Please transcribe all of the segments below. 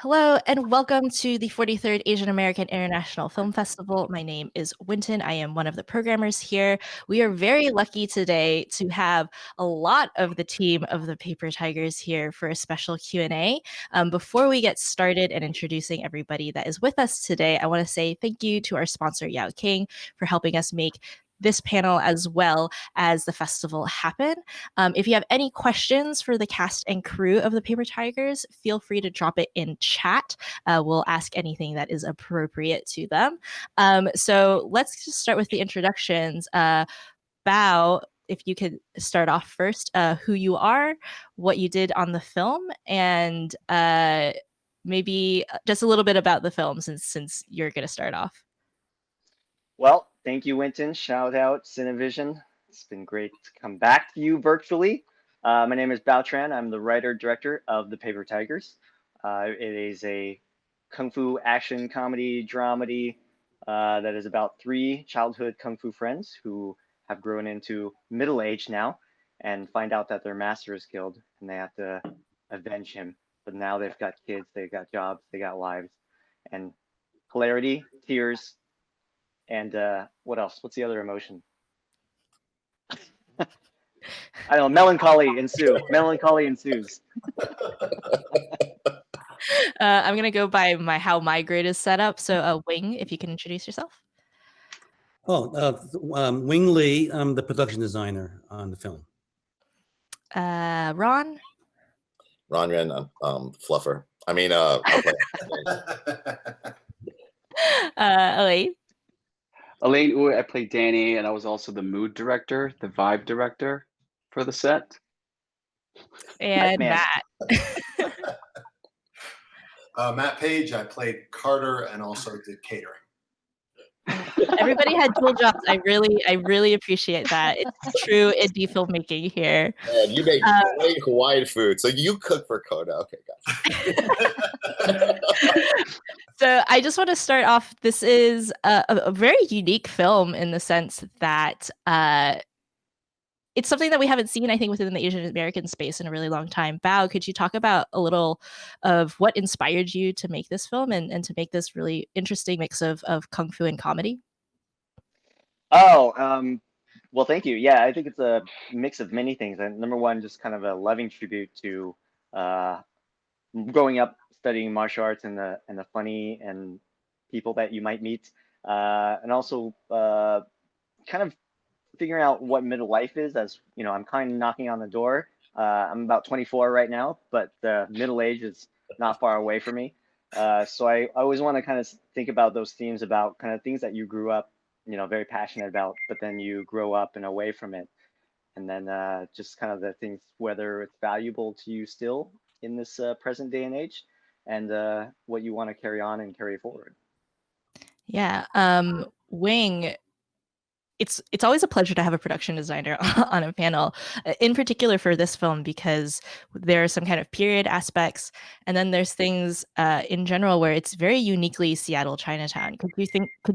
Hello and welcome to the 43rd Asian American International Film Festival. My name is Winton. I am one of the programmers here. We are very lucky today to have a lot of the team of the Paper Tigers here for a special Q&A. Before we get started and introducing everybody that is with us today, I want to say thank you to our sponsor, Yao King, for helping us make this panel as well as the festival happen. If you have any questions for the cast and crew of the Paper Tigers, feel free to drop it in chat. We'll ask anything that is appropriate to them. So let's just start with the introductions. Bao, if you could start off first, who you are, what you did on the film, and maybe just a little bit about the film since you're going to start off. Well, thank you, Winton. Shout out CineVision. It's been great to come back to you virtually. My name is Bao Tran. I'm the writer-director of The Paper Tigers. It is a kung fu action comedy dramedy that is about three childhood kung fu friends who have grown into middle age now and find out that their master is killed and they have to avenge him. But now they've got kids, they've got jobs, they got lives, and hilarity, tears, and what else? What's the other emotion? I don't know. Melancholy ensues. Melancholy ensues. I'm gonna go by how my grade is set up. So, Wing, if you can introduce yourself. Wing Lee. I'm the production designer on the film. Ron. Ron Ren, fluffer. I mean, Alain. Alain Uy, I played Danny, and I was also the mood director, the vibe director for the set. And Matt. Matt Page, I played Carter and also did catering. Everybody had dual jobs. I really appreciate that. It's true indie filmmaking here. Man, you make great Hawaiian food, so you cook for Coda. Okay, gotcha. So I just want to start off. This is a very unique film in the sense that it's something that we haven't seen, I think, within the Asian American space in a really long time. Bao, could you talk about a little of what inspired you to make this film and to make this really interesting mix of kung fu and comedy? Oh, well, thank you. Yeah, I think it's a mix of many things. And number one, just kind of a loving tribute to growing up studying martial arts and the funny and people that you might meet, and also kind of figuring out what middle life is. As you know, I'm kind of knocking on the door. I'm about 24 right now, but middle age is not far away from me. So I always want to kind of think about those themes, about kind of things that you grew up, very passionate about, but then you grow up and away from it. And then just kind of the things, whether it's valuable to you still in this present day and age, and what you want to carry on and carry forward. Yeah. Wing, it's always a pleasure to have a production designer on a panel, in particular for this film, because there are some kind of period aspects, and then there's things in general where it's very uniquely Seattle Chinatown. Could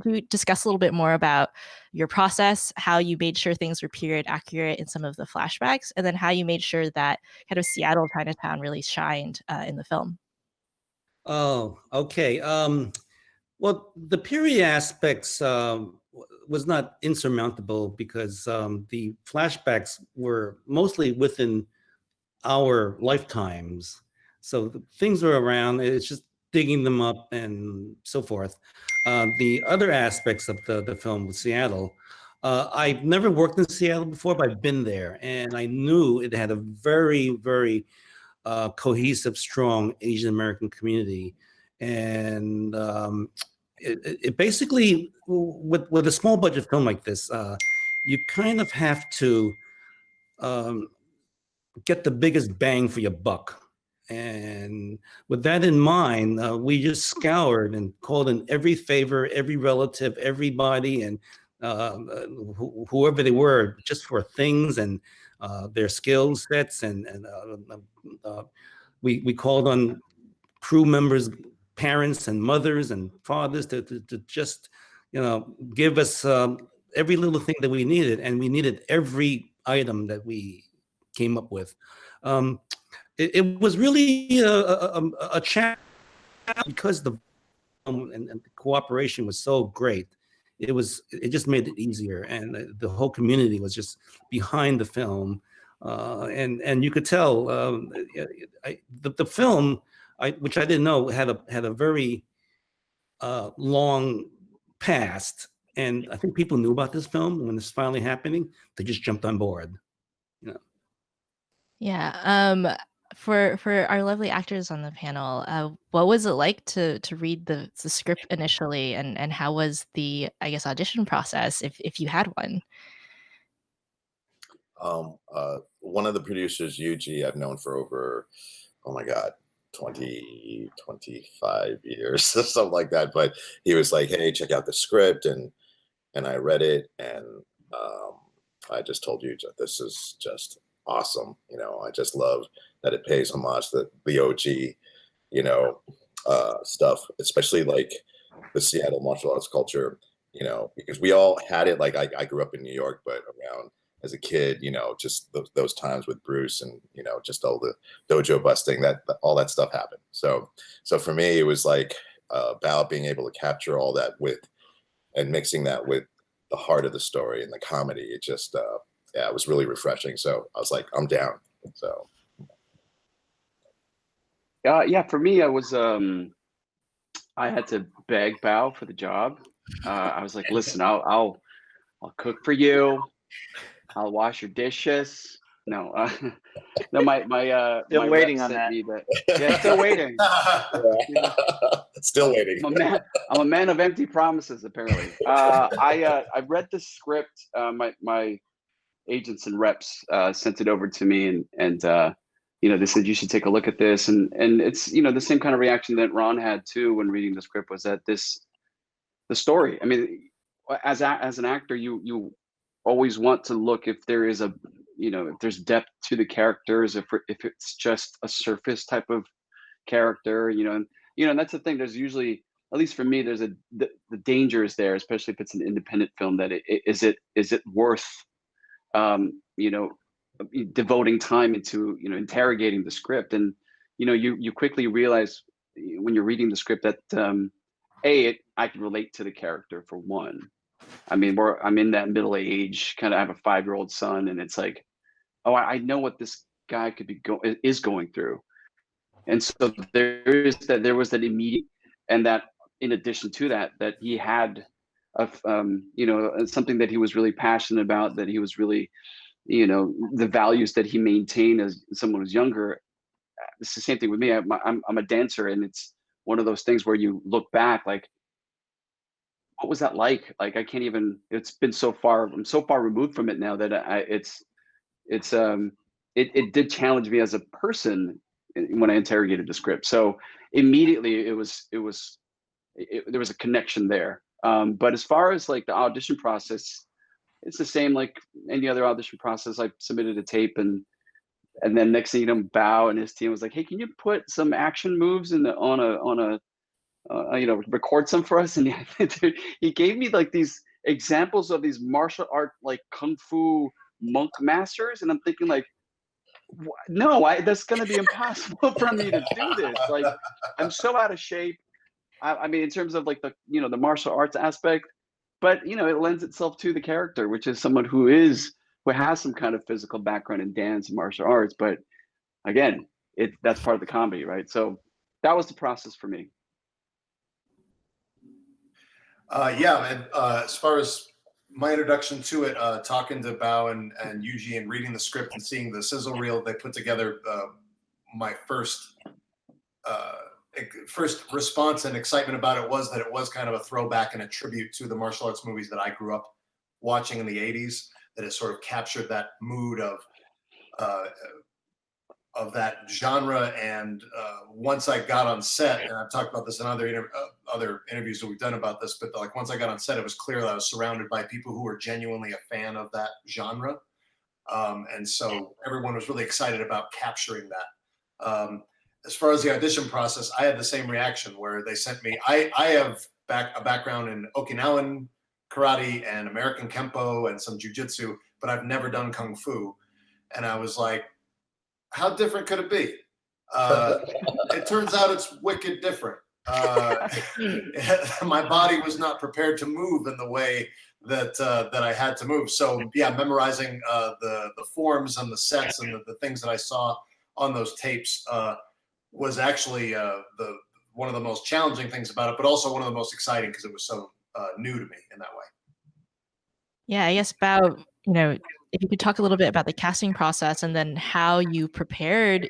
you discuss a little bit more about your process, how you made sure things were period accurate in some of the flashbacks, and then how you made sure that kind of Seattle Chinatown really shined in the film? Oh, okay. Well, the period aspects was not insurmountable because the flashbacks were mostly within our lifetimes. So the things were around, it's just digging them up and so forth. The other aspects of the film with Seattle, I've never worked in Seattle before, but I've been there, and I knew it had a very, very cohesive, strong Asian American community. And it basically, with a small budget film like this, you kind of have to get the biggest bang for your buck. And with that in mind, we just scoured and called in every favor, every relative, everybody, and whoever they were, just for things and their skill sets. And we called on crew members, parents and mothers and fathers to just, give us every little thing that we needed. And we needed every item that we came up with. It was really a challenge because the and the cooperation was so great, it just made it easier, and the whole community was just behind the film, and you could tell the film, which I didn't know had a very long past, and I think people knew about this film when it's finally happening. They just jumped on board. Yeah. For our lovely actors on the panel, what was it like to read the script initially, and how was the, I guess, audition process, if you had one? One of the producers, Yuji, I've known for over, oh my God, 20, 25 years, something like that. But he was like, hey, check out the script. And I read it, and I just told you, this is just awesome. I just love that it pays homage to the OG, stuff, especially like the Seattle martial arts culture, because we all had it. Like I grew up in New York, but around as a kid, just those times with Bruce and, just all the dojo busting, that all that stuff happened. So for me, it was like about being able to capture all that and mixing that with the heart of the story and the comedy. It just, it was really refreshing. So I was like, I'm down. So. Yeah, for me, I had to beg Bao for the job. I was like, listen, I'll cook for you. I'll wash your dishes. No, no, my Still my waiting rep on sent that. me that. Yeah, still waiting. Still waiting. I'm a man of empty promises, apparently. I read the script. My agents and reps sent it over to me, and they said you should take a look at this, and it's the same kind of reaction that Ron had too when reading the script, was that the story. I mean, as an actor, you always want to look if there is if there's depth to the characters, if it's just a surface type of character, and that's the thing. There's usually, at least for me, there's the danger is there, especially if it's an independent film, that is it worth devoting time into interrogating the script. And you quickly realize when you're reading the script that I can relate to the character, for one. I mean, I'm in that middle age, kind of have a 5-year-old son, and it's like, oh, I know what this guy is going through. And so there was that immediate, and that in addition to that he had something that he was really passionate about, that he was really, the values that he maintained as someone who's younger. It's the same thing with me. I'm a dancer, and it's one of those things where you look back, like, what was that like? Like, I can't even. It's been so far. I'm so far removed from it now that it did challenge me as a person when I interrogated the script. So immediately there was a connection there. But as far as like the audition process, it's the same like any other audition process. I submitted a tape, and then next thing you know, Bao and his team was like, hey, can you put some action moves record some for us? And he gave me like these examples of these martial art, like kung fu monk masters, and I'm thinking like, no, that's going to be impossible for me to do this. Like, I'm so out of shape. I mean, in terms of like the martial arts aspect, but it lends itself to the character, which is someone who has some kind of physical background in dance and martial arts. But again, that's part of the comedy, right? So that was the process for me. Yeah, man. As far as my introduction to it, talking to Bao and Yuji and reading the script and seeing the sizzle reel they put together, my first response and excitement about it was that it was kind of a throwback and a tribute to the martial arts movies that I grew up watching in the 80s, that it sort of captured that mood of that genre. And once I got on set, and I've talked about this in other interviews that we've done about this, but like once I got on set, it was clear that I was surrounded by people who were genuinely a fan of that genre. And so everyone was really excited about capturing that. As far as the audition process, I had the same reaction where they sent me, I have a background in Okinawan karate and American Kempo and some jujitsu, but I've never done Kung Fu. And I was like, how different could it be? It turns out it's wicked different. my body was not prepared to move in the way that I had to move. So yeah, memorizing the forms and the sets and the things that I saw on those tapes was actually one of the most challenging things about it, but also one of the most exciting because it was so new to me in that way. Yeah, I guess about, if you could talk a little bit about the casting process and then how you prepared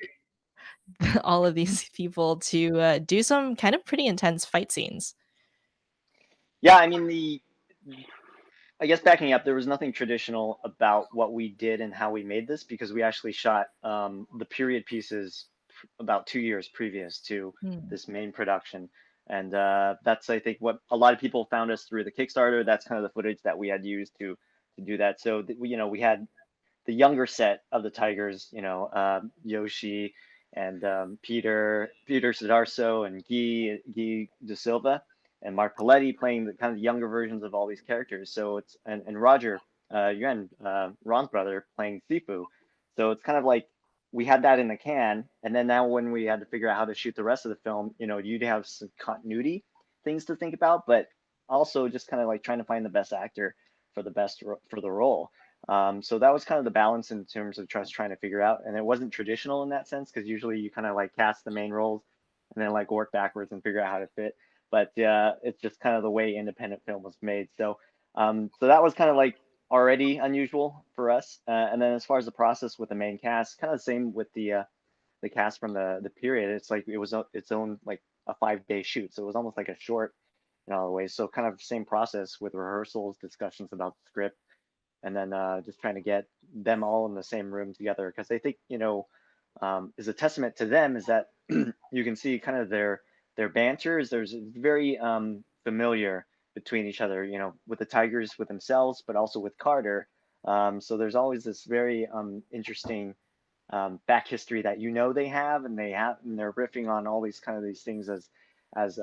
all of these people to do some kind of pretty intense fight scenes. Yeah, I mean, I guess backing up, there was nothing traditional about what we did and how we made this because we actually shot the period pieces about 2 years previous to this main production. And that's, I think, what a lot of people found us through the Kickstarter. That's kind of the footage that we had used to do that. So, we had the younger set of the Tigers, Yoshi and Peter Sidarso and Guy De Silva and Mark Paletti playing the kind of younger versions of all these characters. So it's and Roger Yuan, Ron's brother, playing Sifu. So it's kind of like we had that in the can, and then now when we had to figure out how to shoot the rest of the film, you'd have some continuity things to think about, but also just kind of like trying to find the best actor for the role. So that was kind of the balance in terms of just trying to figure out, and it wasn't traditional in that sense because usually you kind of like cast the main roles and then like work backwards and figure out how to fit. But it's just kind of the way independent film was made. So that was kind of like already unusual for us. And then as far as the process with the main cast, kind of the same with the cast from the period. It's like it was its own like a 5-day shoot, so it was almost like a short in all the ways. So kind of same process with rehearsals, discussions about the script, and then just trying to get them all in the same room together because I think is a testament to them is that you can see kind of their banter is there's very familiar between each other, with the Tigers with themselves, but also with Carter. So there's always this very interesting back history that they have, and they're riffing on all these things as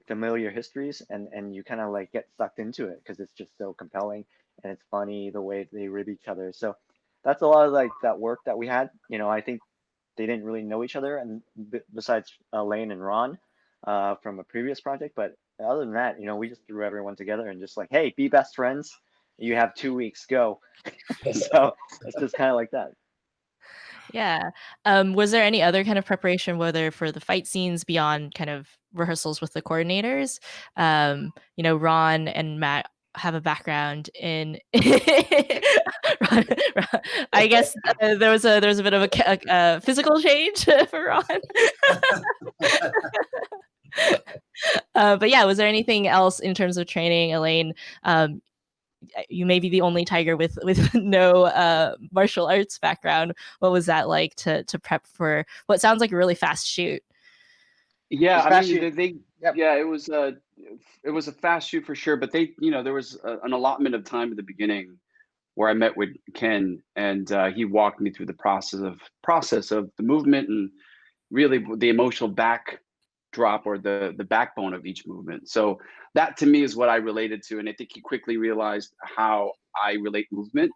familiar histories, and you kind of like get sucked into it because it's just so compelling and it's funny the way they rib each other. So that's a lot of like that work that we had. I think they didn't really know each other, and besides Alain and Ron from a previous project, but other than that, we just threw everyone together and just like, hey, be best friends. You have 2 weeks, go. So it's just kind of like that. Yeah. Was there any other kind of preparation, whether for the fight scenes beyond kind of rehearsals with the coordinators? Ron and Matt have a background in I guess there was a bit of a physical change for Ron. But yeah, was there anything else in terms of training, Elaine? You may be the only Tiger with no martial arts background. What was that like to prep for what sounds like a really fast shoot? Yeah, I mean, yep. Yeah, it was a fast shoot for sure. But there was an allotment of time at the beginning where I met with Ken, and he walked me through the process of the movement and really the emotional backdrop or the backbone of each movement. So that to me is what I related to, and I think he quickly realized how I relate movement.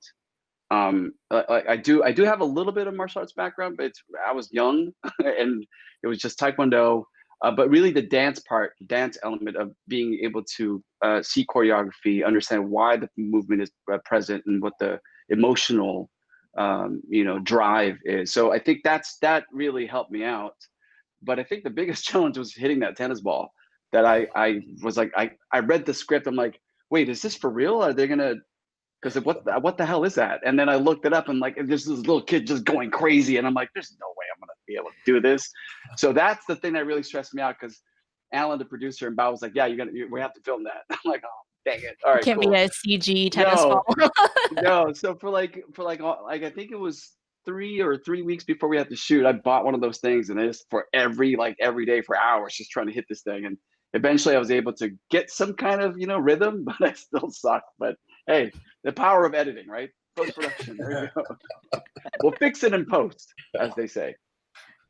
I do have a little bit of martial arts background, but I was young and it was just Taekwondo. But really the dance element of being able to see choreography, understand why the movement is present and what the emotional drive is. So I think that really helped me out. But I think the biggest challenge was hitting that tennis ball. That I was like, I read the script. I'm like, wait, is this for real? Are they gonna? Because what the hell is that? And then I looked it up, and like, there's this little kid just going crazy, and I'm like, there's no way I'm gonna be able to do this. So that's the thing that really stressed me out. Because Alan, the producer, and Bao was like, yeah, we have to film that. I'm like, oh, dang it! All right, can't cool. be a CG tennis ball. No. So for like I think it was 3 weeks before we had to shoot, I bought one of those things, and it's for every day for hours, just trying to hit this thing. And eventually I was able to get some kind of, rhythm, but I still sucked. But hey, the power of editing, right? Post-production. There you go. We'll fix it in post, as they say.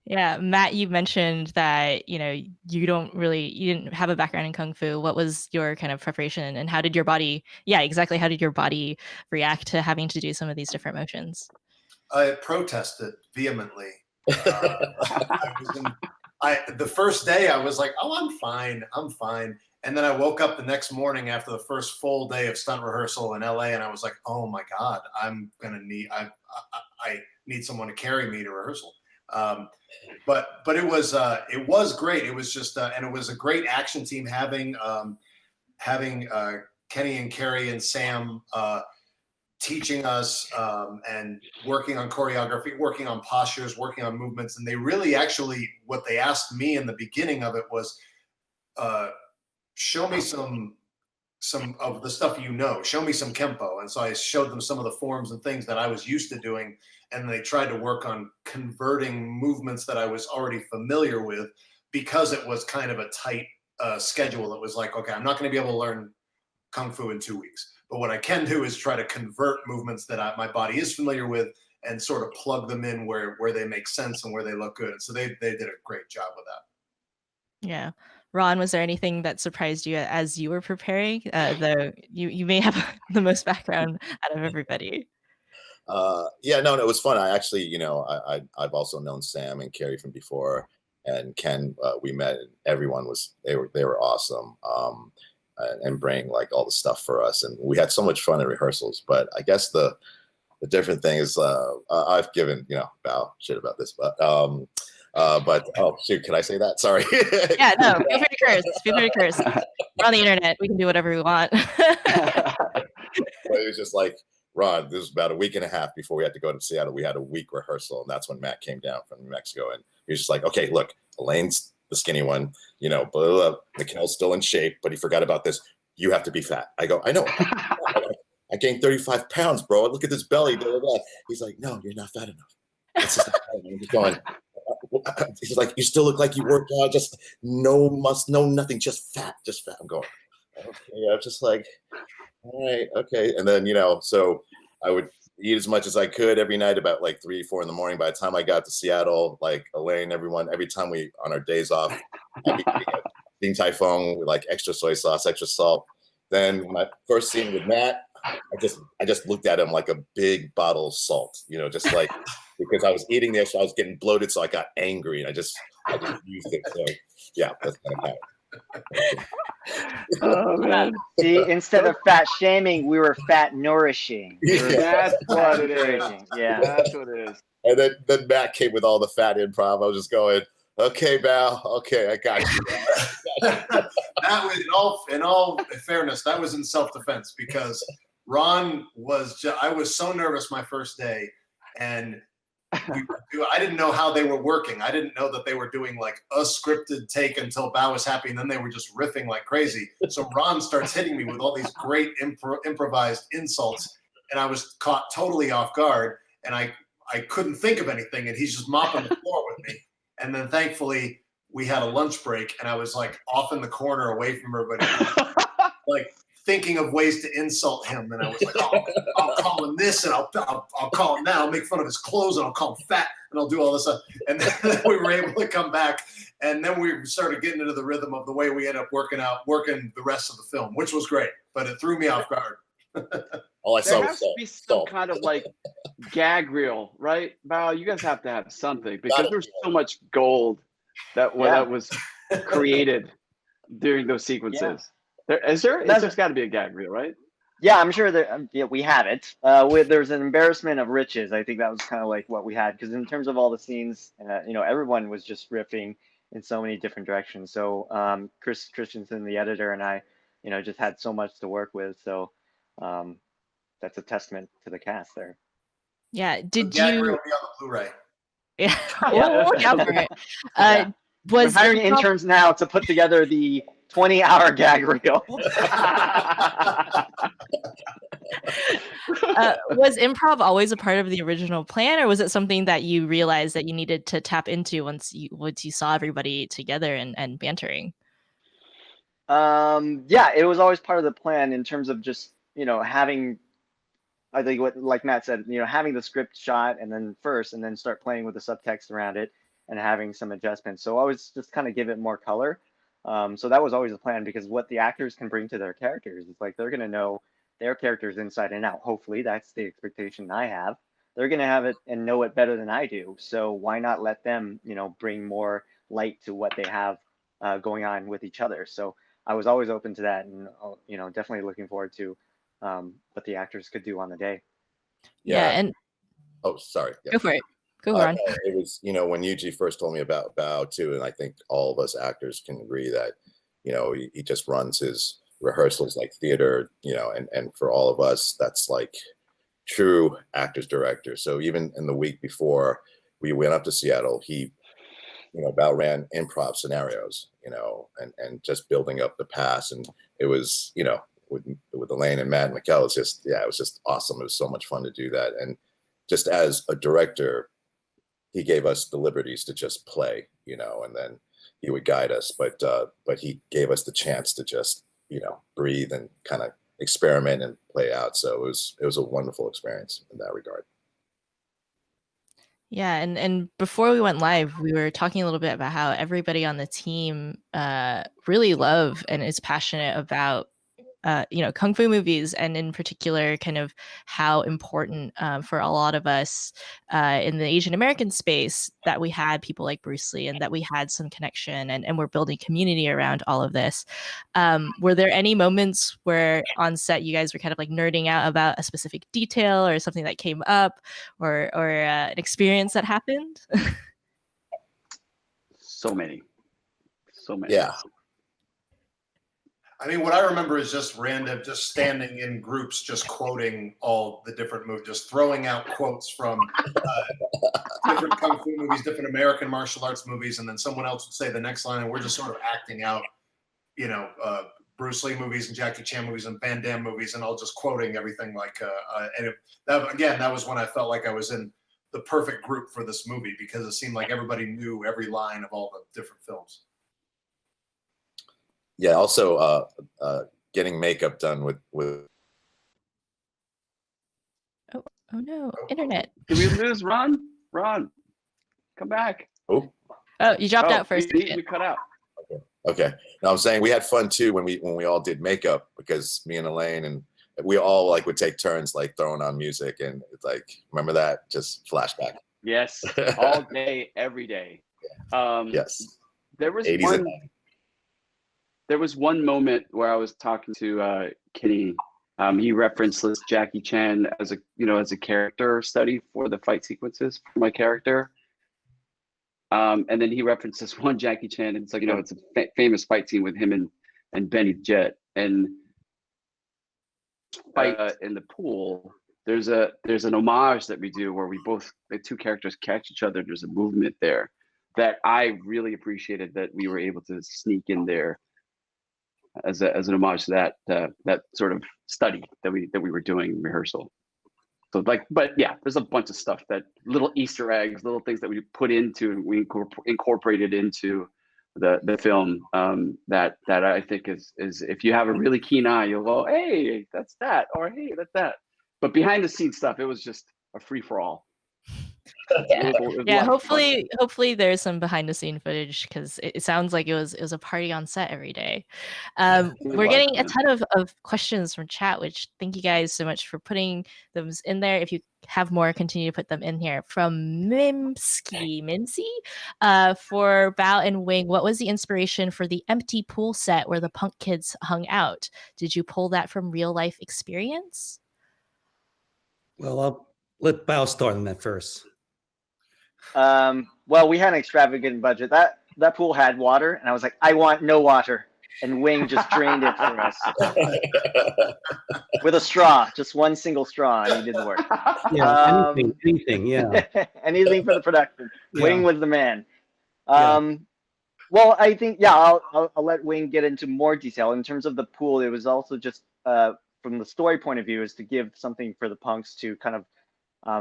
Yeah, Matt, you mentioned that, you didn't have a background in Kung Fu. What was your kind of preparation, and how did your body react to having to do some of these different motions? I protested vehemently. the first day I was like, oh, I'm fine. I'm fine. And then I woke up the next morning after the first full day of stunt rehearsal in LA, and I was like, oh my God, I'm gonna need I need someone to carry me to rehearsal. But it was great. It was just and it was a great action team having Kenny and Carrie and Sam teaching us and working on choreography, working on postures, working on movements. And they really actually, what they asked me in the beginning of it was, show me some of the stuff you know, show me some Kempo. And so I showed them some of the forms and things that I was used to doing. And they tried to work on converting movements that I was already familiar with, because it was kind of a tight schedule. It was like, okay, I'm not going to be able to learn Kung Fu in 2 weeks. But what I can do is try to convert movements that my body is familiar with and sort of plug them in where they make sense and where they look good. So they did a great job with that. Yeah. Ron, was there anything that surprised you as you were preparing? Though you may have the most background out of everybody. Yeah, no, it was fun. I actually, you know, I've also known Sam and Carrie from before, and Ken. We met, and everyone they were awesome. And bring like all the stuff for us, and we had so much fun at rehearsals. But I guess the different thing is I've given, you know, Bao shit about this, but oh shoot, can I say that? Sorry. Yeah, no, feel free to curse. Feel free to curse. We're on the internet. We can do whatever we want. But it was just like, Ron, this was about a week and a half before we had to go to Seattle. We had a week rehearsal, and that's when Matt came down from New Mexico, and he was just like, okay, look, Elaine's the skinny one, you know, blah, blah, blah. Mikhail's still in shape, but he forgot about this. You have to be fat. I go, I know. I gained 35 pounds, bro. Look at this belly. Blah, blah, blah. He's like, no, you're not fat enough. It's just I'm just going. He's like, you still look like you worked out. Just no nothing, just fat. I'm going, okay. I'm just like, all right, okay. And then, you know, so I would eat as much as I could every night, about like 3, 4 in the morning. By the time I got to Seattle, like Elaine, everyone, every time we on our days off, I'd be eating a Ding Tai Fung with like extra soy sauce, extra salt. Then my first scene with Matt, I just looked at him like a big bottle of salt, you know, just like, because I was eating the extra, I was getting bloated, so I got angry, and I just used it. So yeah, that's kind of how. Oh man! See, instead of fat shaming, we were fat nourishing. That's what it is. Yeah, that's what it is. And then Matt came with all the fat improv. I was just going, okay, Bao, okay, I got you. That was, in all fairness, that was in self-defense, because Ron I was so nervous my first day, and I didn't know how they were working. I didn't know that they were doing like a scripted take until Bao was happy, and then they were just riffing like crazy. So Ron starts hitting me with all these great improvised insults, and I was caught totally off guard, and I couldn't think of anything, and he's just mopping the floor with me. And then thankfully we had a lunch break, and I was like off in the corner away from everybody, like thinking of ways to insult him. And I was like, oh, I'll call him this, and I'll call him that. I'll make fun of his clothes, and I'll call him fat, and I'll do all this stuff. And then we were able to come back, and then we started getting into the rhythm of the way we ended up working the rest of the film, which was great, but it threw me off guard. All I saw There was has to be some kind of like gag reel, right? Bao, you guys have to have something, because there's so much gold that was created during those sequences. There's got to be a gag reel, right? Yeah, I'm sure that we have it. There's an embarrassment of riches. I think that was kind of like what we had, because in terms of all the scenes, you know, everyone was just riffing in so many different directions. So Chris Christensen, the editor, and I, you know, just had so much to work with. So that's a testament to the cast there. Yeah. Did The gag you? reel will be on the Blu-ray. Yeah. We'll look out for it. We're Was hiring Improv- interns now to put together the 20-hour gag reel. was improv always a part of the original plan, or was it something that you realized that you needed to tap into once you saw everybody together and bantering? Yeah, it was always part of the plan in terms of just, you know, having, I think like Matt said, you know, having the script shot and then start playing with the subtext around it and having some adjustments. So I was just kind of give it more color. So that was always the plan, because what the actors can bring to their characters is like, they're going to know their characters inside and out. Hopefully that's the expectation I have. They're going to have it and know it better than I do. So why not let them, you know, bring more light to what they have going on with each other. So I was always open to that, and definitely looking forward to what the actors could do on the day. Yeah, Yeah. and Oh, sorry. Yeah. go for it. Go No, on. it was, when Yuji first told me about Bao too, and I think all of us actors can agree that, he just runs his rehearsals like theater, and for all of us, that's like true actors director. So even in the week before we went up to Seattle, he, Bao ran improv scenarios, and just building up the past. And it was, with Elaine and Matt and Mikkel, it was just awesome. It was so much fun to do that. And just as a director, he gave us the liberties to just play, and then he would guide us. But he gave us the chance to just, breathe and kind of experiment and play out. So it was a wonderful experience in that regard. Yeah, and before we went live, we were talking a little bit about how everybody on the team really love and is passionate about kung fu movies, and in particular, kind of how important for a lot of us in the Asian American space that we had people like Bruce Lee, and that we had some connection, and we're building community around all of this. Were there any moments where on set you guys were kind of like nerding out about a specific detail or something that came up, or an experience that happened? So many. Yeah. I mean, what I remember is just random, just standing in groups, just quoting all the different movies, just throwing out quotes from different kung fu movies, different American martial arts movies, and then someone else would say the next line, and we're just sort of acting out, Bruce Lee movies and Jackie Chan movies and Van Damme movies, and all just quoting everything like. That was when I felt like I was in the perfect group for this movie, because it seemed like everybody knew every line of all the different films. Yeah. Also, getting makeup done with. Oh no, internet. Did we lose Ron? Ron, come back. Oh, you dropped out for a we second. cut out. okay. Now I'm saying we had fun too when we all did makeup, because me and Elaine and we all like would take turns like throwing on music, and it's like, remember that? Just flashback. Yes, all day, every day. Yes. There was 80s one. and 90s. There was one moment where I was talking to Kenny. He referenced this Jackie Chan as a character study for the fight sequences for my character. And then he referenced this one Jackie Chan, and it's like, it's a famous fight scene with him and Benny Jet, and fight in the pool. There's an homage that we do where the two characters catch each other. There's a movement there that I really appreciated that we were able to sneak in there as an homage to that sort of study that we were doing in rehearsal. So but yeah, there's a bunch of stuff, that little Easter eggs, little things that we put into, and we incorporated into the film, that I think is if you have a really keen eye, you'll go, hey, that's that, or hey, that's that. But behind the scenes stuff, it was just a free for all. Yeah, hopefully there's some behind the scene footage, because it sounds like it was a party on set every day. We're getting a ton of questions from chat, which thank you guys so much for putting them in there. If you have more, continue to put them in here. From Mimsy, for Bao and Wing, what was the inspiration for the empty pool set where the punk kids hung out? Did you pull that from real life experience? Well, I'll let Bao start on that first. Well, we had an extravagant budget. That pool had water, and I was like, I want no water. And Wing just drained it for us with a straw, just one single straw, and he did the work. Yeah, anything, yeah. Anything for the production. Yeah. Wing was the man. Yeah. Well, I think, I'll let Wing get into more detail. In terms of the pool, it was also just from the story point of view, is to give something for the punks to kind of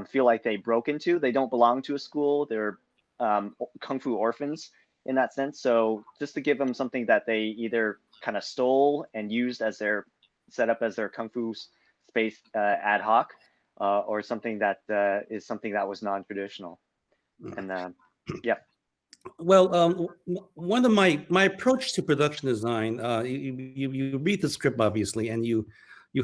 feel like they broke into. They don't belong to a school. They're kung fu orphans in that sense. So just to give them something that they either kind of stole and used as their set up as their kung fu space ad hoc, or something that is something that was non-traditional. And yeah. Well, one of my approach to production design, you read the script obviously, and you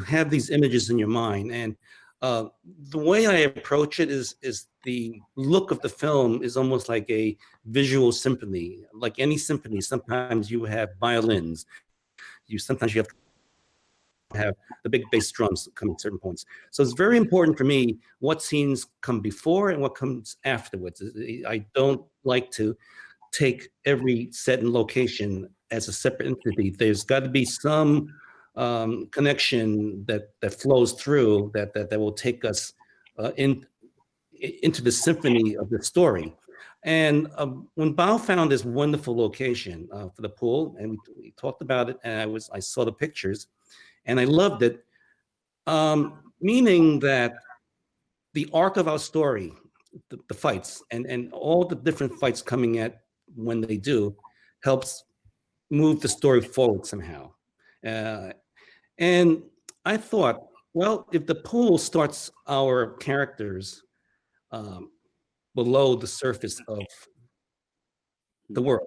have these images in your mind, and The way I approach it is the look of the film is almost like a visual symphony. Like any symphony, sometimes you have violins. Sometimes you have the big bass drums come at certain points. So it's very important for me what scenes come before and what comes afterwards. I don't like to take every set and location as a separate entity. There's got to be some connection that flows through that will take us into the symphony of the story. And when Bao found this wonderful location for the pool, and we talked about it, and I saw the pictures, and I loved it, meaning that the arc of our story, the fights, and all the different fights coming at when they do, helps move the story forward somehow. And I thought, well, if the pool starts our characters below the surface of the world,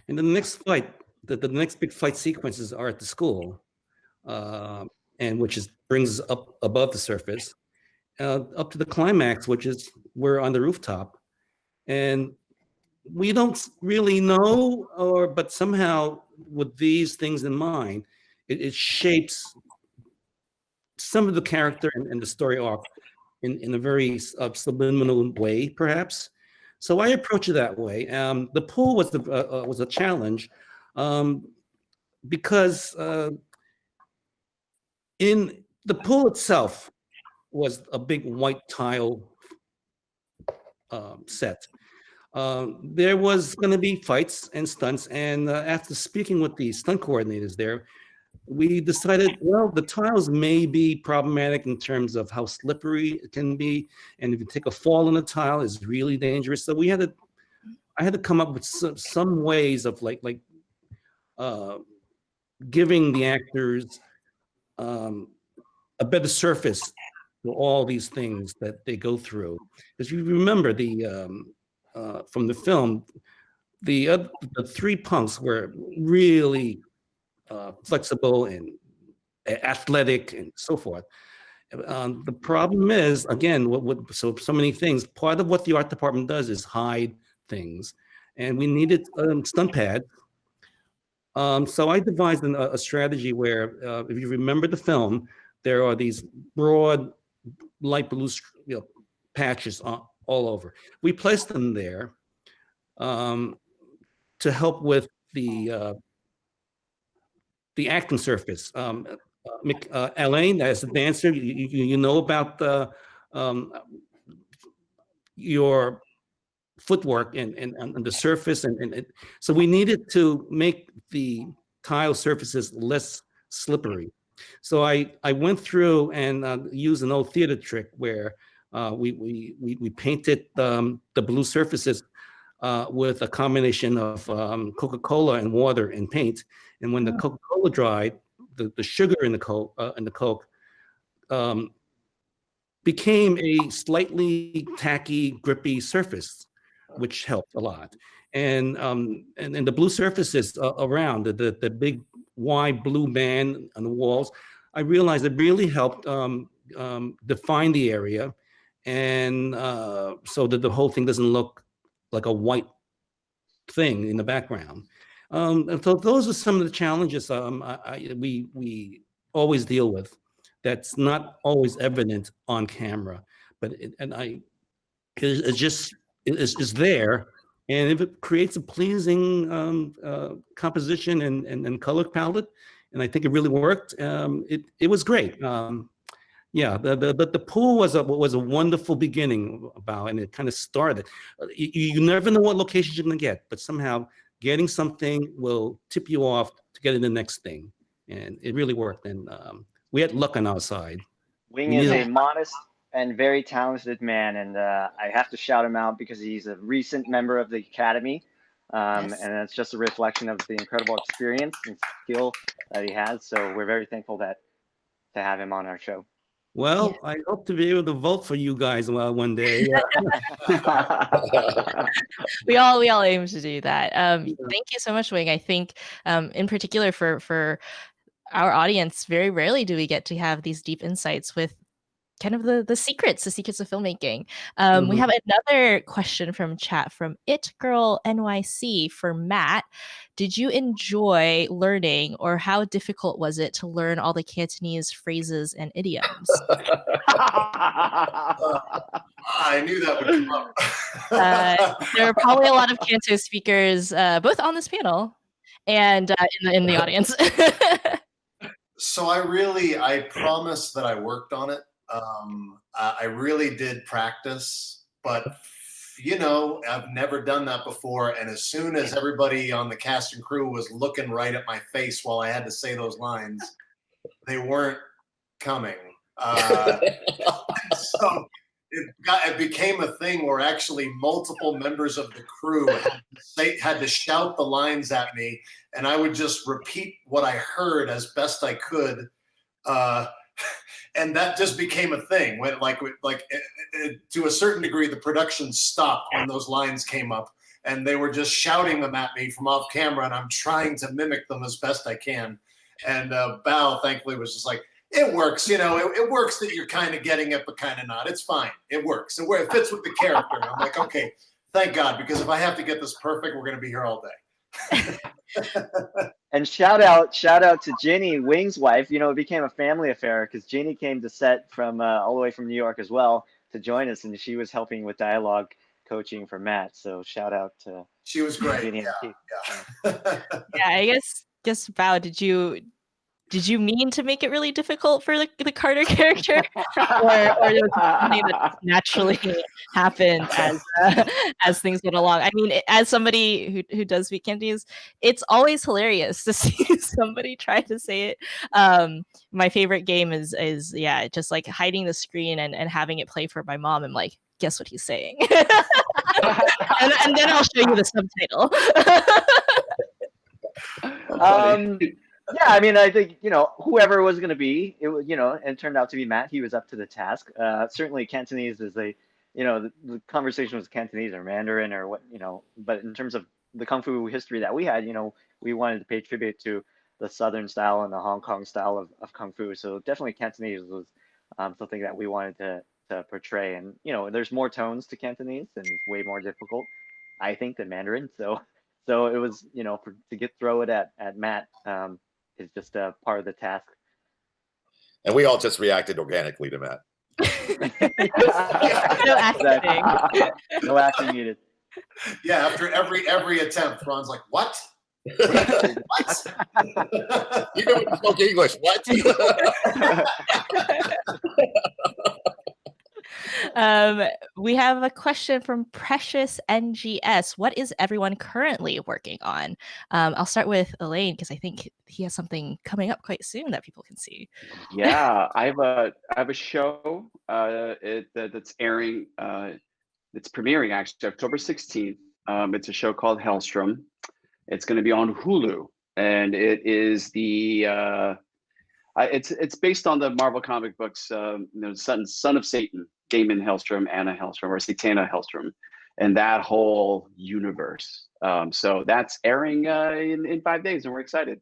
and the next fight, the next big fight sequences are at the school, and which brings us up above the surface, up to the climax, which is we're on the rooftop, and we don't really know, but somehow with these things in mind, it shapes some of the character and the story arc in a very subliminal way, perhaps. So I approach it that way. The pool was a challenge because in the pool itself was a big white tile set. There was going to be fights and stunts, and after speaking with the stunt coordinators there, we decided, well, the tiles may be problematic in terms of how slippery it can be, and if you take a fall on a tile, it's really dangerous. So I had to come up with some ways of giving the actors a better surface for all these things that they go through. As you remember from the film, the 3 punks were really flexible and athletic and so forth. The problem is, again, so many things. Part of what the art department does is hide things, and we needed stunt pads. So I devised a strategy where, if you remember the film, there are these broad light blue patches all over. We placed them there to help with the acting surface. Alain, as a dancer, you know about your footwork and the surface, and so we needed to make the tile surfaces less slippery. So I went through and used an old theater trick where we painted the blue surfaces with a combination of Coca-Cola and water and paint. And when the Coca-Cola dried, the sugar in the Coke became a slightly tacky, grippy surface, which helped a lot. And the blue surfaces around the big wide blue band on the walls, I realized it really helped define the area, and so that the whole thing doesn't look like a white thing in the background. And so those are some of the challenges we always deal with. That's not always evident on camera, but it's there, and if it creates a pleasing composition and color palette, and I think it really worked. It was great. Yeah, the pool was a wonderful beginning about, and it kind of started. You never know what locations you're going to get, but somehow getting something will tip you off to get in the next thing, and it really worked. And we had luck on our side. Wing is a modest and very talented man, and I have to shout him out because he's a recent member of the Academy, and it's just a reflection of the incredible experience and skill that he has. So we're very thankful to have him on our show. Well, I hope to be able to vote for you guys one day. We all aim to do that. Thank you so much, Wing. I think in particular for our audience, very rarely do we get to have these deep insights with kind of the secrets of filmmaking. We have another question from chat from It Girl NYC for Matt. Did you enjoy learning, or how difficult was it to learn all the Cantonese phrases and idioms? I knew that would come up. There are probably a lot of Canto speakers, both on this panel and in the audience. So I promised that I worked on it. I really did practice, but I've never done that before. And as soon as everybody on the cast and crew was looking right at my face while I had to say those lines, they weren't coming. So it became a thing where actually multiple members of the crew had to shout the lines at me, and I would just repeat what I heard as best I could. And that just became a thing when to a certain degree, the production stopped when those lines came up, and they were just shouting them at me from off camera, and I'm trying to mimic them as best I can. And Bao thankfully was just like, it works, it works that you're kind of getting it, but kind of not. It's fine. It works. It fits with the character. And I'm like, okay, thank God, because if I have to get this perfect, we're going to be here all day. And shout out to Ginny, Wing's wife. It became a family affair because Ginny came to set from all the way from New York as well to join us, and she was helping with dialogue coaching for Matt. So shout out to she was great. Ginny Yeah. Yeah, I guess Bao, did you mean to make it really difficult for the Carter character, or was it something that naturally happened as things went along? I mean, as somebody who does speak Cantonese, it's always hilarious to see somebody try to say it. My favorite game is just like hiding the screen and having it play for my mom. I'm like, guess what he's saying, and then I'll show you the subtitle. Yeah, I mean, I think, whoever it was going to be, it was, and it turned out to be Matt. He was up to the task. Certainly Cantonese is the conversation was Cantonese or Mandarin or what, but in terms of the Kung Fu history that we had, we wanted to pay tribute to the Southern style and the Hong Kong style of Kung Fu. So definitely Cantonese was something that we wanted to portray. And, there's more tones to Cantonese and it's way more difficult, I think, than Mandarin. So it was, to throw it at Matt, is just a part of the task. And we all just reacted organically to Matt. No acting. No acting needed. Yeah, after every attempt, Ron's like, what? What? You don't spoke English. What? We have a question from Precious NGS. What is everyone currently working on? I'll start with Alain because I think he has something coming up quite soon that people can see. Yeah, I have a show that's airing. It's premiering actually October 16th. It's a show called Hellstrom. It's going to be on Hulu, and it is it's based on the Marvel comic books. Son of Satan, Damon Hellstrom, Anna Hellstrom, or Satana Hellstrom, and that whole universe. So that's airing in 5 days, and we're excited.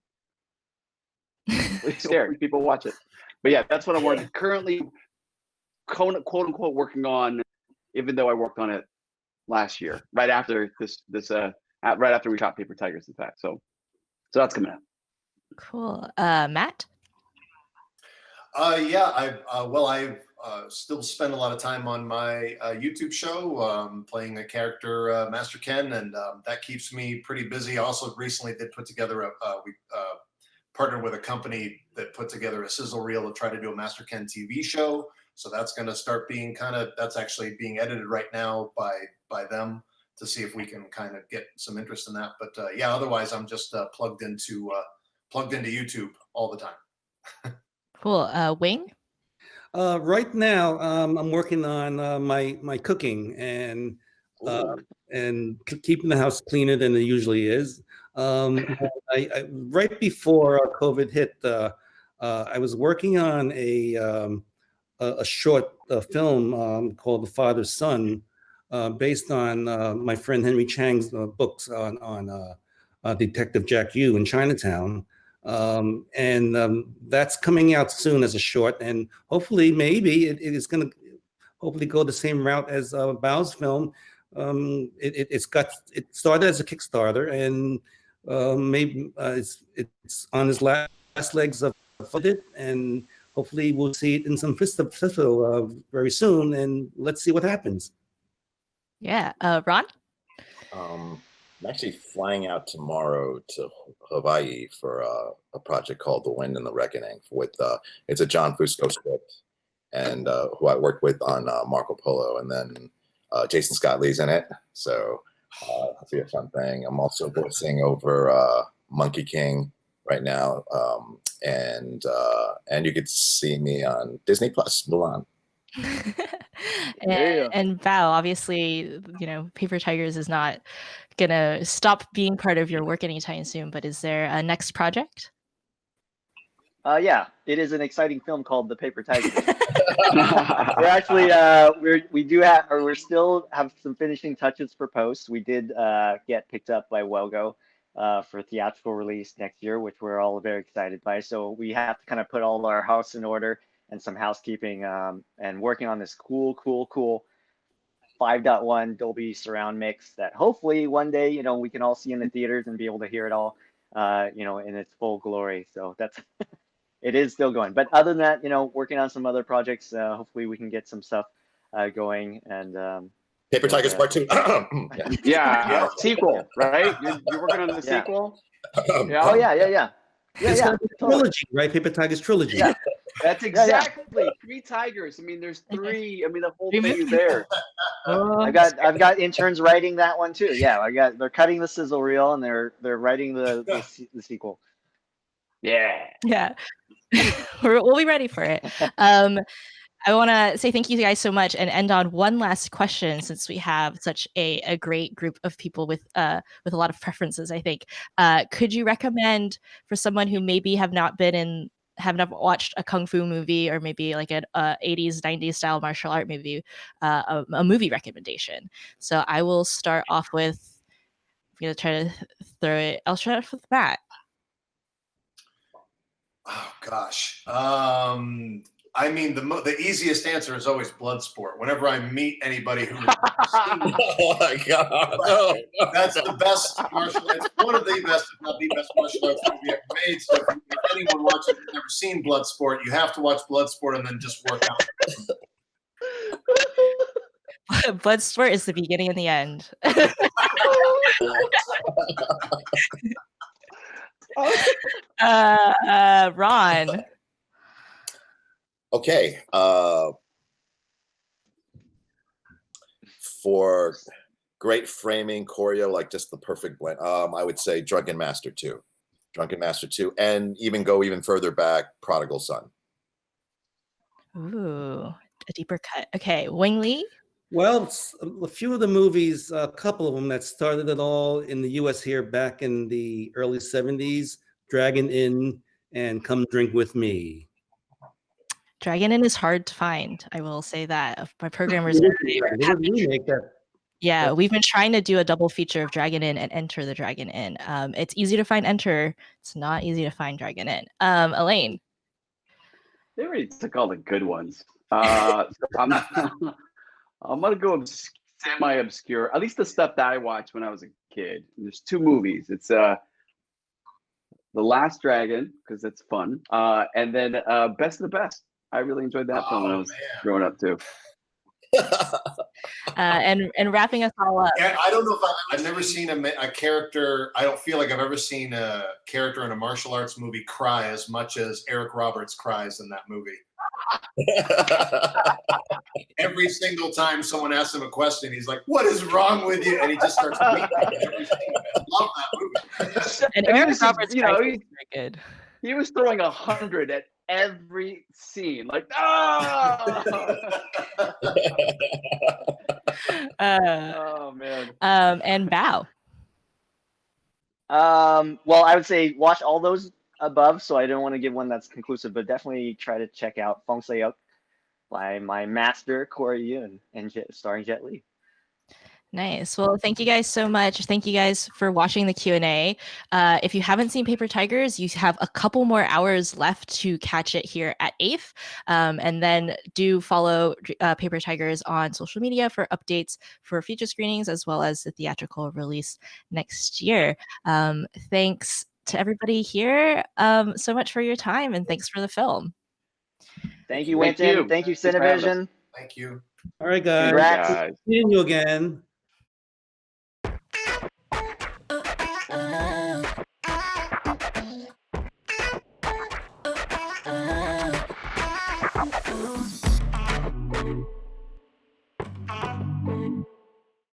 Scared people watch it, but yeah, that's what I'm currently, quote unquote, working on. Even though I worked on it last year, right after right after we shot Paper Tigers, in fact. So that's coming out. Cool. Matt? Yeah, I've still spend a lot of time on my YouTube show, playing a character, Master Ken, and that keeps me pretty busy. I also recently did put together we partnered with a company that put together a sizzle reel to try to do a Master Ken TV show. So that's going to start being that's actually being edited right now by them to see if we can kind of get some interest in that. But yeah, otherwise I'm just plugged into YouTube all the time. Cool. Wing? Right now, I'm working on my cooking and keeping the house cleaner than it usually is. I right before COVID hit, I was working on a short film called The Father's Son, based on my friend Henry Chang's books on Detective Jack Yu in Chinatown. That's coming out soon as a short, and hopefully, maybe it is going to hopefully go the same route as Bao's film. It started as a Kickstarter, and maybe it's on his last legs of it, and hopefully we'll see it in some festival very soon, and let's see what happens. Yeah, Ron? I'm actually flying out tomorrow to Hawaii for a project called The Wind and the Reckoning with it's a John Fusco script, and who I worked with on Marco Polo, and then Jason Scott Lee's in it, so that'll be a fun thing. I'm also voicing over Monkey King right now, and you could see me on Disney Plus, Mulan. And Bao, obviously, Paper Tigers is not gonna stop being part of your work anytime soon, but is there a next project? Yeah, it is an exciting film called The Paper Tigers. We're actually we still have some finishing touches for post. We did get picked up by Welgo for theatrical release next year, which we're all very excited by. So we have to kind of put all our house in order and some housekeeping, and working on this cool 5.1 Dolby surround mix that hopefully one day, we can all see in the theaters and be able to hear it all, in its full glory. So that's, it is still going. But other than that, working on some other projects, hopefully we can get some stuff going. And Paper Tigers Part 2. Yeah, sequel, right? You're working on the sequel? Yeah. Oh, yeah. It's gonna be a trilogy, right? Paper Tigers trilogy. Yeah. That's exactly 3 tigers. I mean, there's 3. I mean, the whole thing is there. I've got interns writing that one too. Yeah, they're cutting the sizzle reel and they're writing the sequel. Yeah. We'll be ready for it. I want to say thank you guys so much and end on one last question, since we have such a great group of people with a lot of preferences, I think. Could you recommend, for someone who maybe have not watched a kung fu movie, or maybe like an 80s, 90s style martial art movie, a movie recommendation? So I will start off with, I'm going to try to throw it. I'll start off with Matt. Oh, gosh. I mean, the easiest answer is always Bloodsport. Whenever I meet anybody who oh my God, no. That's the best martial arts. It's one of the best, if not the best martial arts movie ever made. So if anyone watching has never seen Bloodsport, you have to watch Bloodsport and then just work out. Bloodsport is the beginning and the end. Ron. Okay. For great framing, choreo, like just the perfect blend, I would say Drunken Master 2. Drunken Master 2, and go even further back, Prodigal Son. Ooh, a deeper cut. Okay, Wing Lee? Well, a few of the movies, a couple of them that started it all in the U.S. here back in the early 70s, Dragon Inn and Come Drink With Me. Dragon Inn is hard to find. I will say that. My programmers we've been trying to do a double feature of Dragon Inn and Enter the Dragon Inn. It's easy to find Enter. It's not easy to find Dragon Inn. Elaine. They already took all the good ones. So I'm gonna go semi-obscure. At least the stuff that I watched when I was a kid. There's 2 movies. It's The Last Dragon, because it's fun, and then Best of the Best. I really enjoyed that film when I was growing up too. And wrapping us all up. Yeah, I don't know if I've never seen a character. I don't feel like I've ever seen a character in a martial arts movie cry as much as Eric Roberts cries in that movie. Every single time someone asks him a question, he's like, "What is wrong with you?" And he just starts weeping. I love that movie. And Eric Roberts, he's very good. He was throwing 100 at every scene, like oh man. And Bao. Well, I would say watch all those above, so I don't want to give one that's conclusive, but definitely try to check out Fong Se-euk by my master Corey Yuan and starring Jet Li. Nice. Well, thank you guys so much. Thank you guys for watching the Q&A. If you haven't seen Paper Tigers, you have a couple more hours left to catch it here at AIFE. And then do follow Paper Tigers on social media for updates for future screenings, as well as the theatrical release next year. Thanks to everybody here so much for your time, and thanks for the film. Thank you, Thank Winton. you. Thank you, Thanks for having us. CineVision. Thank you. All right, guys. Congrats. Guys. Seeing you again. Ooh.